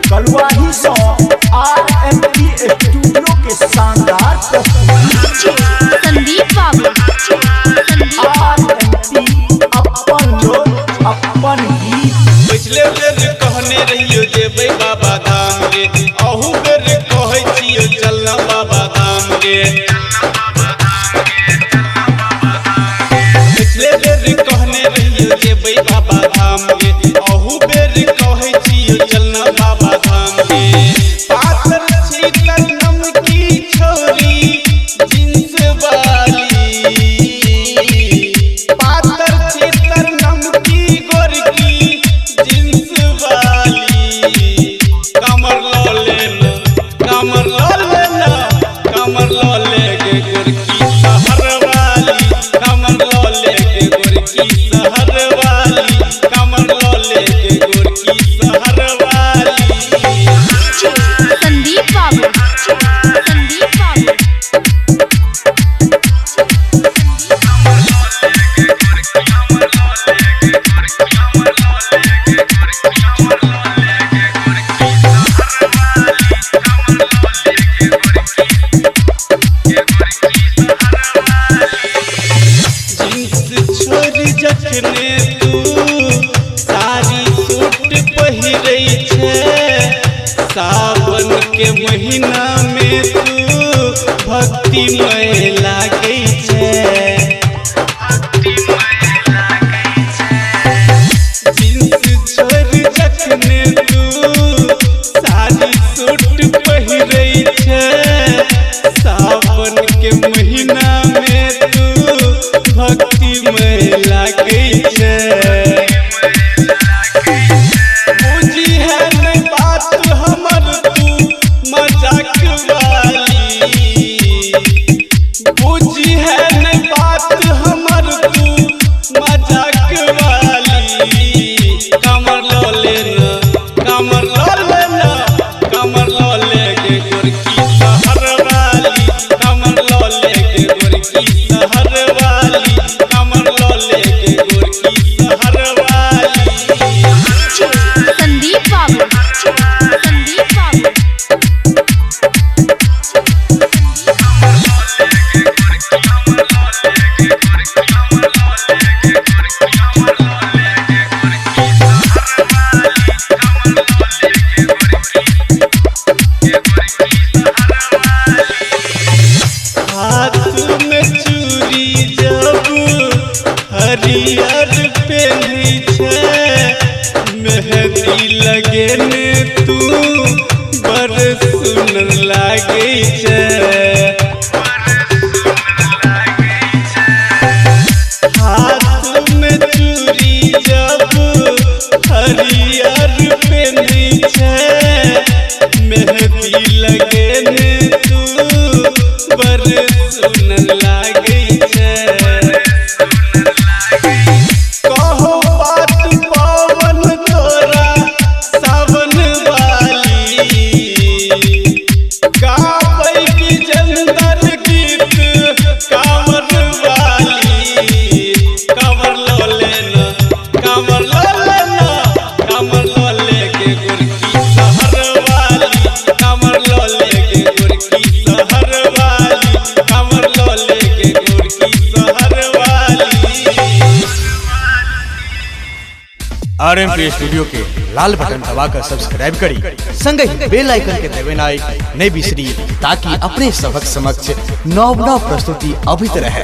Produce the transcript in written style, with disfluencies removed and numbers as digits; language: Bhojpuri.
कलवाही सौ RMP स्टूडियो के शानदार संदीप बाबू RMP अपन लोग अपन गीत पिछले बेर कहने रहियो जेबै बाबा धाम गे, अहू बेर कहै छियो चलना बाबा धाम गे। पिछले बेर कहने रहियो जेबै बाबा धाम गे, अहू बेर कहै छियो चलना बाबा धाम गे। पातर छीतर नमकी छोरी जींस वाली, पातर छीतर नमकी गोरकी जींस वाली, कमर लो लेना कमर लो लेना कमर लो लेके गोरकी शहर वाली, कमर लो लेके गोरकी शहर वाली, कमर लो लेके गोरकी शहर वाली। संदीप बाबू संदीप बाबू जींस छोरी जखने तू साड़ी सूट पहिरै छै, सावन के महीना में तू भक्तिमय लागै छै। जींस छोरी जखने तू साड़ी सूट पहिरै छै, सावन के महीना में तू भक्तिमय लागै छै। बुझी है नहीं बात हमर तू मजाक वाली, बुझी है नहीं बात हमर तू मजाक वाली, कमर लो लेना कमर लो लेना कमर लो लेके गोरकी शहर वाली, कमर लो लेके गोरकी शहर वाली, कमर लो लेके गोरकी शहर वाली। संदीप बाबू संदीप बाबू हाथ में चूड़ी जब हरियर पहनै छै, मेहंदी लगेने तू बड़ सुंदर लागै छै। हाथ में चूड़ी जब हरियर पहनै छै, मेहंदी लगेने तू बड़ सुंदर लागै छै। कहो बात पावन तोरा सावन वाली, गाबै विजेंदर गीत कांवर वाली, कमर लो लेना कमर लो लेना कमर लो लेके गोरकी शहर वाली, कमर लो लेके गोरकी शहर वाली, कमर लो लेके गोरकी शहर वाली। RMP स्टूडियो के लाल बटन दबाकर सब्सक्राइब करी, संग ही बेल आइकन के दबानाई नहीं बिसरी, ताकि अपने सबक समक्ष नव प्रस्तुति अभित रहे।